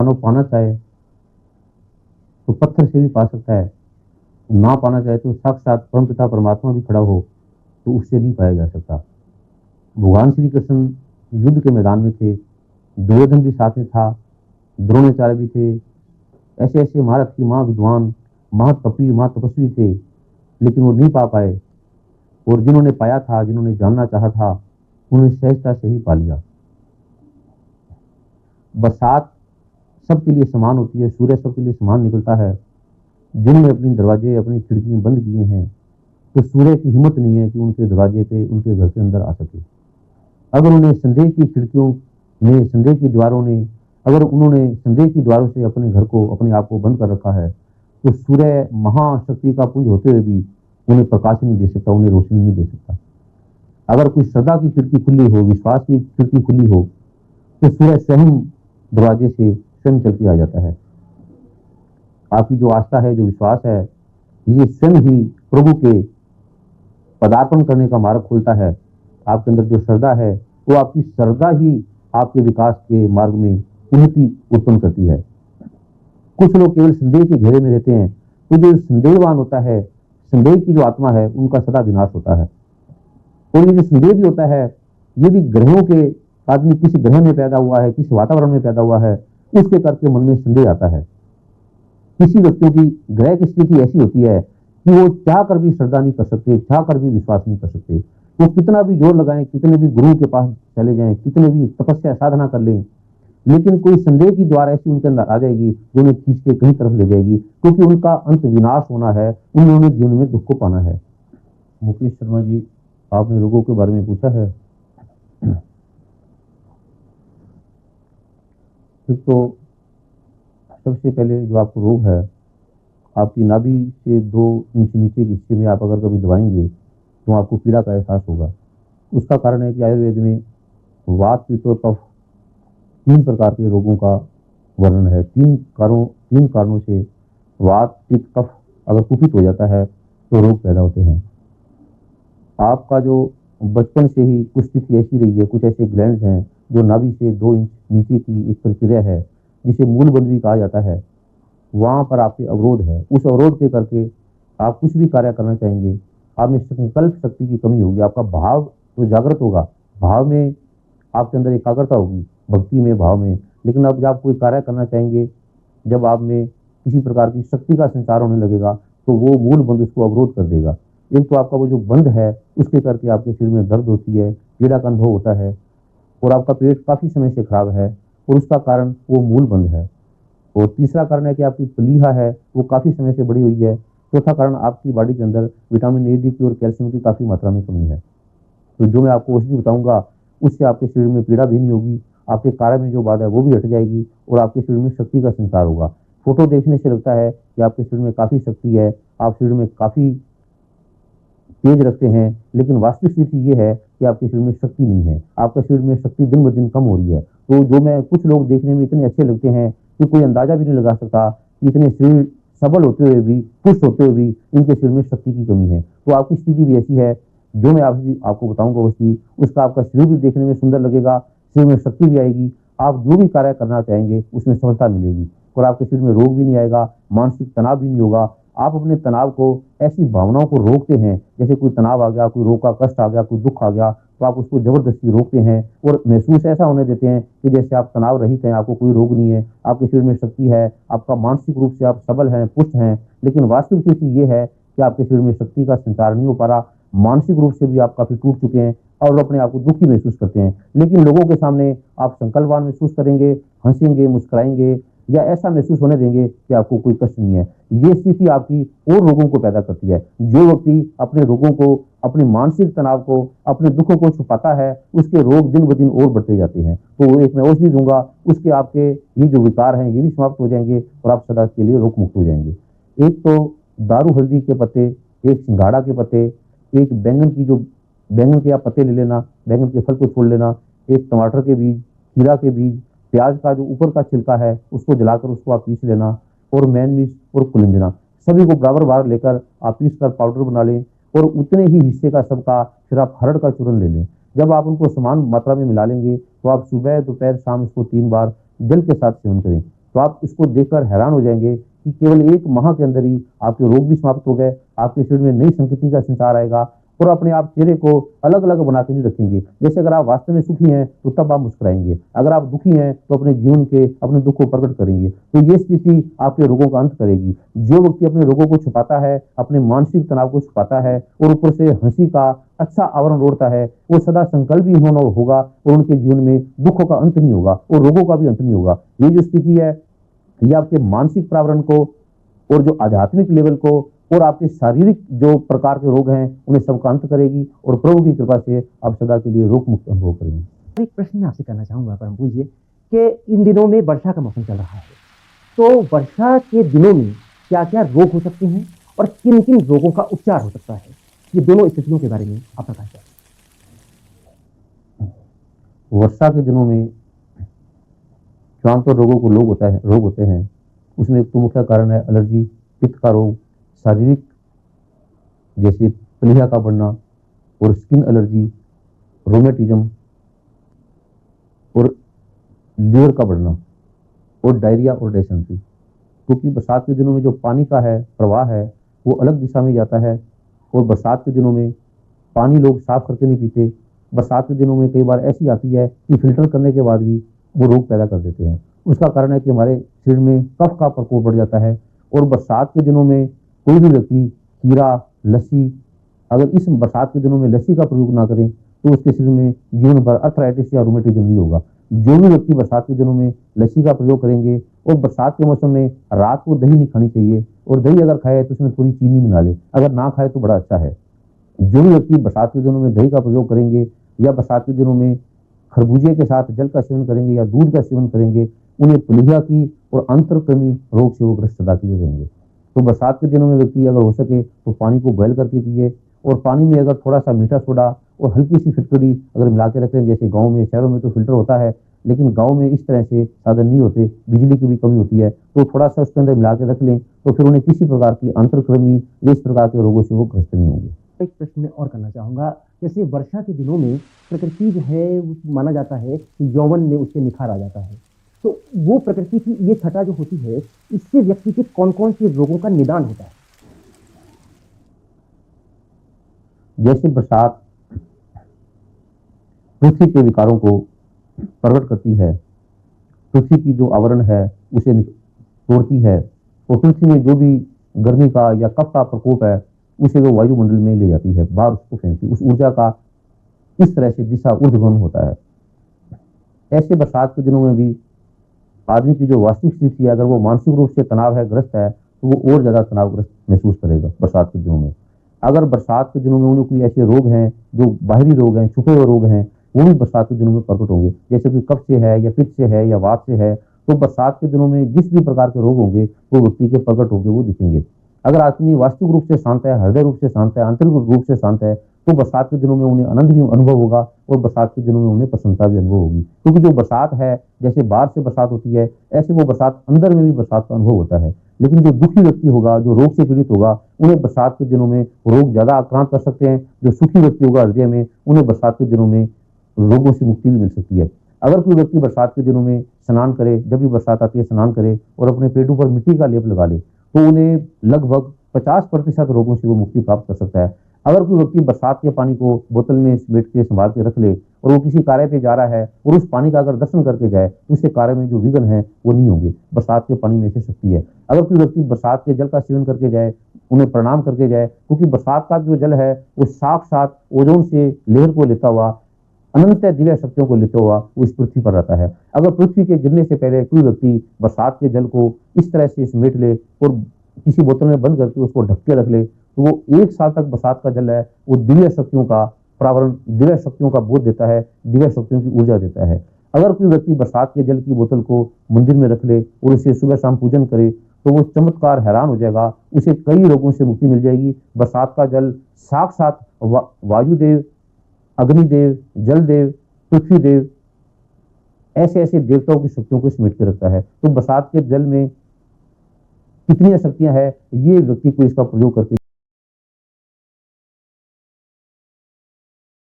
मानव पाना चाहे तो पत्थर से भी पा सकता है, ना पाना चाहे तो साक्षात परमपिता परमात्मा भी खड़ा हो तो उससे नहीं पाया जा सकता। भगवान श्री कृष्ण युद्ध के मैदान में थे, दुर्योधन भी साथ में था, द्रोणाचार्य भी थे, ऐसे ऐसे महारथ की माँ विद्वान, महातपी, महातपस्वी थे, लेकिन वो नहीं पा पाए। और जिन्होंने पाया था, जिन्होंने जानना चाहा था, उन्होंने सहजता से ही पा लिया। बरसात सबके लिए समान होती है, सूर्य सबके लिए समान निकलता है। जिन्होंने अपने दरवाजे, अपनी खिड़कियां बंद किए हैं, तो सूर्य की हिम्मत नहीं है कि उनके दरवाजे पे, उनके घर के अंदर आ सके। अगर उन्हें संदेह की खिड़कियों ने, संदेह की दीवारों ने, अगर उन्होंने संदेह की दीवारों से अपने घर को, अपने आप को बंद कर रखा है, तो सूर्य महाशक्ति का पुंज होते हुए भी उन्हें प्रकाश नहीं दे सकता, उन्हें रोशनी नहीं दे सकता। अगर कोई श्रद्धा की खिड़की खुली हो, विश्वास की खिड़की खुली हो, तो सूर्य स्वयं दरवाजे से स्वयं चल के आ जाता है। आपकी जो आस्था है, जो विश्वास है, ये स्वयं ही प्रभु के पदार्पण करने का मार्ग खोलता है। आपके अंदर जो श्रद्धा है, वो आपकी श्रद्धा ही आपके विकास के मार्ग में उन्नति उत्पन्न करती है। कुछ लोग केवल संदेह के घेरे में रहते हैं, तो जो संदेहवान होता है, संदेह की जो आत्मा है, उनका सदा विनाश होता है। और ये जो संदेह भी होता है, ये भी ग्रहों के, आदमी किस ग्रह में पैदा हुआ है, किस वातावरण में पैदा हुआ है, उसके करके मन में संदेह आता है। किसी व्यक्तियों की ग्रह की स्थिति ऐसी होती है कि वो चाह कर भी श्रद्धा नहीं कर सकते, चाह कर भी विश्वास नहीं कर सकते। वो कितना भी जोर लगाएं, कितने भी गुरु के पास चले जाएं, कितने भी तपस्या साधना कर लें, लेकिन कोई संदेह की द्वार ऐसी उनके अंदर आ जाएगी जो उन्हें खींच के कहीं तरफ ले जाएगी, क्योंकि उनका अंत विनाश होना है, उन्होंने जीवन में दुख को पाना है। मुकेश शर्मा जी, आपने रोगों के बारे में पूछा है। तो सबसे पहले जो आपको रोग है, आपकी नाभि से 2 इंच नीचे के हिस्से में आप अगर कभी दबाएंगे तो आपको पीड़ा का एहसास होगा। उसका कारण है कि आयुर्वेद में वात, पित्त और कफ 3 प्रकार के रोगों का वर्णन है। 3 कारणों से वात, पित्त, कफ अगर कुपित हो जाता है तो रोग पैदा होते हैं। आपका जो बचपन से ही कुछ स्थिति ऐसी रही है, कुछ ऐसे ग्लैंड्स हैं जो नाभि से 2 इंच नीचे की एक प्रक्रिया है जिसे मूलबंध भी कहा जाता है, वहां पर आपके अवरोध है। उस अवरोध के करके आप कुछ भी कार्य करना चाहेंगे, आप में संकल्प शक्ति की कमी होगी, आपका भाव तो जागृत होगा, भाव में आपके अंदर एकाग्रता होगी, भक्ति में, भाव में, लेकिन अब जब आप कोई कार्य करना चाहेंगे, जब आप में किसी प्रकार की शक्ति का संचार होने लगेगा तो वो मूल बंध उसको अवरोध कर देगा। एक तो आपका वो जो बंध है उसके करके आपके शरीर में दर्द होती है, पीड़ा का अनुभव होता है, और आपका पेट काफी समय से खराब है, और उसका कारण वो मूल बंध है। और तीसरा कारण है कि आपकी प्लीहा है वो काफी समय से बढ़ी हुई है। चौथा कारण आपकी बॉडी के अंदर विटामिन ए, डी की और कैल्शियम की काफी मात्रा में कमी है। तो जो मैं आपको औषधि बताऊंगा उससे आपके शरीर में पीड़ा भी नहीं होगी, आपके कार्य में जो बाधा है वो भी हट जाएगी, और आपके शरीर में शक्ति का संचार होगा। फोटो देखने से लगता है कि आपके शरीर में काफी शक्ति है, आप शरीर में काफी तेज रखते हैं, लेकिन वास्तविक स्थिति ये है कि आपके शरीर में शक्ति नहीं है, आपके शरीर में शक्ति दिन ब दिन कम हो रही है। तो जो मैं, कुछ लोग देखने में इतने अच्छे लगते हैं कि कोई अंदाजा भी नहीं लगा सकता कि इतने शरीर सबल होते हुए भी, पुष्ट होते हुए भी इनके शरीर में शक्ति की कमी है। तो आपकी स्थिति भी ऐसी है, जो मैं आपको बताऊंगा वही, उसका आपका शरीर भी देखने में सुंदर लगेगा, शरीर में शक्ति भी आएगी, आप जो भी कार्य करना चाहेंगे उसमें सफलता मिलेगी, और आपके शरीर में रोग भी नहीं आएगा, मानसिक तनाव भी नहीं होगा। आप अपने तनाव को, ऐसी भावनाओं को रोकते हैं, जैसे कोई तनाव आ गया, कोई रोग का कष्ट आ गया, कोई दुख आ गया, तो आप उसको जबरदस्ती रोकते हैं और महसूस ऐसा होने देते हैं कि जैसे आप तनाव रहित हैं, आपको कोई रोग नहीं है, आपके शरीर में शक्ति है, आपका मानसिक रूप से आप सबल हैं, पुष्ट हैं। लेकिन वास्तविक स्थिति ये है कि आपके शरीर में शक्ति का संचार नहीं हो पा रहा, मानसिक रूप से भी आप काफी टूट चुके हैं और अपने आप को दुखी महसूस करते हैं। लेकिन लोगों के सामने आप संकल्पवान महसूस करेंगे, हंसेंगे, मुस्कुराएंगे, या ऐसा महसूस होने देंगे कि आपको कोई कष्ट नहीं है। ये स्थिति आपकी और रोगों को पैदा करती है। जो व्यक्ति अपने रोगों को, अपने मानसिक तनाव को, अपने दुखों को छुपाता है, उसके रोग दिन ब दिन और बढ़ते जाते हैं। तो एक मैं औषधि दूंगा, उसके आपके ये जो विकार हैं ये भी समाप्त हो जाएंगे और आप सदा के लिए रोग मुक्त हो जाएंगे। एक तो दारू हल्दी के पत्ते, एक सिंघाड़ा के पत्ते, एक बैंगन की, जो बैंगन के आप पत्ते ले लेना, बैंगन के फल को छोड़ लेना, एक टमाटर के बीज, खीरा के बीज, प्याज का जो ऊपर का छिलका है उसको जलाकर उसको आप पीस लेना, और मैनमीस और कुलंजना, सभी को बराबर बार लेकर आप पीस कर पाउडर बना लें, और उतने ही हिस्से का सबका फिर आप हरड़ का चूर्ण ले लें। जब आप उनको समान मात्रा में मिला लेंगे तो आप सुबह, दोपहर, शाम इसको 3 बार जल के साथ सेवन करें। तो आप इसको देखकर हैरान हो जाएंगे कि केवल 1 माह के अंदर ही आपके रोग भी समाप्त हो गए, आपके शरीर में नई संकृति का संचार आएगा और अपने आप चेहरे को अलग-अलग बना के नहीं रखेंगे। जैसे अगर आप वास्तव में सुखी हैं, तो तब आप मुस्कुराएँगे। अगर आप दुखी हैं, तो अपने जीवन के अपने दुःख को प्रकट करेंगे। तो ये स्थिति आपके रोगों का अंत करेगी। जो व्यक्ति अपने रोगों को छुपाता है, अपने मानसिक तनाव को छुपाता है और ऊपर से हँसी का अच्छा आवरण ओढ़ता है, वो सदा संकल्पी होगा और उनके जीवन में दुखों का अंत नहीं होगा और रोगों का भी अंत नहीं होगा। ये जो स्थिति है, ये आपके मानसिक प्रावरण को और जो आध्यात्मिक लेवल को और आपके शारीरिक जो प्रकार के रोग हैं, उन्हें सबका अंत करेगी और प्रभु की कृपा से आप सदा के लिए रोग मुक्त अनुभव करेंगे। एक प्रश्न मैं आपसे करना चाहूँगा परम पूज्य कि इन दिनों में वर्षा का मौसम चल रहा है, तो वर्षा के दिनों में क्या-क्या रोग हो सकते हैं और किन-किन रोगों का उपचार हो सकता है? ये दोनों स्थितियों के बारे में आप प्रकाश डालें। वर्षा के दिनों में जो आमतौर रोगों को रोग होते हैं, उसमें एक तो मुख्य कारण है एलर्जी, पित्त का रोग, शारीरिक जैसे प्लीहा का बढ़ना और स्किन एलर्जी, रोमेटिज्म और लीवर का बढ़ना और डायरिया और डिसेंट्री। क्योंकि बरसात के दिनों में जो पानी का है प्रवाह है, वो अलग दिशा में जाता है और बरसात के दिनों में पानी लोग साफ करके नहीं पीते। बरसात के दिनों में कई बार ऐसी आती है कि फ़िल्टर करने के बाद भी वो रोग पैदा कर देते हैं। उसका कारण है कि हमारे शरीर में कफ का प्रकोप बढ़ जाता है और बरसात के दिनों में कोई भी व्यक्ति खीरा, लस्सी, अगर इस बरसात के दिनों में लस्सी का प्रयोग ना करें, तो उसके शरीर में जीवन भर अर्थराइटिस या रूमेटिज्म नहीं होगा। जो भी व्यक्ति बरसात के दिनों में लस्सी का प्रयोग करेंगे और बरसात के मौसम में रात को दही नहीं खानी चाहिए और दही अगर खाए तो उसमें थोड़ी चीनी मिला ले, अगर ना खाए तो बड़ा अच्छा है। जो भी व्यक्ति बरसात के दिनों में दही का प्रयोग करेंगे या बरसात के दिनों में खरबूजे के साथ जल का सेवन करेंगे या दूध का सेवन करेंगे, उन्हें प्लीहा की और अंतरकृमि रोग से वो ग्रस्त सदा के लिए रहेंगे। तो बरसात के दिनों में व्यक्ति अगर हो सके तो पानी को बॉयल करके पिए और पानी में अगर थोड़ा सा मीठा सोडा और हल्की सी फिटकरी अगर मिला के रखें, जैसे गाँव में, शहरों में तो फिल्टर होता है, लेकिन गाँव में इस तरह से साधन नहीं होते, बिजली की भी कमी होती है, तो थोड़ा सा उसके अंदर मिला के रख लें, तो फिर उन्हें किसी प्रकार की अंतरकृमि या इस प्रकार के रोगों से वो ग्रस्त नहीं होंगे। एक प्रश्न मैं और करना चाहूँगा, जैसे वर्षा के दिनों में प्रकृति जो है वो माना जाता है कि यौवन में उसके निखार आ जाता है। तो वो प्रकृति की ये छटा जो होती है, इससे व्यक्ति के कौन-कौन से रोगों का निदान होता है? जैसे बरसात पृथ्वी के विकारों को प्रकट करती है, पृथ्वी की जो आवरण है उसे तोड़ती है और पृथ्वी में जो भी गर्मी का या कफ का प्रकोप है उसे वो वायुमंडल में ले जाती है, बाहर उसको फेंकती है। उस ऊर्जा का इस तरह से दिशा ऊर्ध्वगामी होता है। ऐसे बरसात के दिनों में भी आदमी की जो वास्तविक स्थिति है, अगर वो मानसिक रूप से तनाव है ग्रस्त है, तो वो और ज़्यादा तनावग्रस्त महसूस करेगा बरसात के दिनों में। अगर बरसात के दिनों में उन्हें कोई ऐसे रोग हैं जो बाहरी रोग हैं, छुपे हुए रोग हैं, वो भी बरसात के दिनों में प्रकट होंगे। जैसे कि कफ से है या पित्त से है या वात से है, तो बरसात के दिनों में जिस भी प्रकार के रोग होंगे वो व्यक्ति के प्रकट होंगे, वो दिखेंगे। अगर आदमी वास्तविक रूप से शांत है, हृदय रूप से शांत है, आंतरिक रूप से शांत है, तो बरसात के दिनों में उन्हें आनंद भी अनुभव होगा और बरसात के दिनों में उन्हें प्रसन्नता भी अनुभव होगी। क्योंकि जो बरसात है, जैसे बाहर से बरसात होती है, ऐसे वो बरसात अंदर में भी बरसात का अनुभव होता है। लेकिन जो दुखी व्यक्ति होगा, जो रोग से पीड़ित होगा, उन्हें बरसात के दिनों में रोग ज़्यादा आक्रांत कर सकते हैं। जो सुखी व्यक्ति होगा हृदय में, उन्हें बरसात के दिनों में रोगों से मुक्ति भी मिल सकती है। अगर कोई व्यक्ति बरसात के दिनों में स्नान करे, जब भी बरसात आती है स्नान करे और अपने पेटों पर मिट्टी का लेप लगा ले, तो उन्हें लगभग 50% रोगों से वो मुक्ति प्राप्त कर सकता है। अगर कोई व्यक्ति बरसात के पानी को बोतल में समेट के संभाल के रख ले और वो किसी कार्य पे जा रहा है और उस पानी का अगर दर्शन करके जाए, तो उसके कार्य में जो विघ्न है वो नहीं होंगे। बरसात के पानी में ऐसी शक्ति है। अगर कोई व्यक्ति बरसात के जल का सेवन करके जाए, उन्हें प्रणाम करके जाए, क्योंकि बरसात का जो जल है वो साक्षात ओजोन से लेयर को लेता हुआ, अनंत दिव्य शक्तियों को लेते हुआ वो इस पृथ्वी पर रहता है। अगर पृथ्वी के गिरने से पहले कोई व्यक्ति बरसात के जल को इस तरह से समेट ले और किसी बोतल में बंद करके उसको ढक के रख ले, तो वो 1 साल तक बरसात का जल है वो दिव्य शक्तियों का प्रावरण, दिव्य शक्तियों का बोध देता है, दिव्य शक्तियों की ऊर्जा देता है। अगर कोई व्यक्ति बरसात के जल की बोतल को मंदिर में रख ले और उसे सुबह शाम पूजन करे, तो वो चमत्कार हैरान हो जाएगा, उसे कई रोगों से मुक्ति मिल जाएगी। बरसात का जल साक्षात वायुदेव, अग्निदेव, जलदेव, पृथ्वीदेव, ऐसे ऐसे देवताओं की शक्तियों को समेट के रखता है। तो बरसात के जल में कितनी शक्तियां हैं, ये व्यक्ति को इसका प्रयोग करके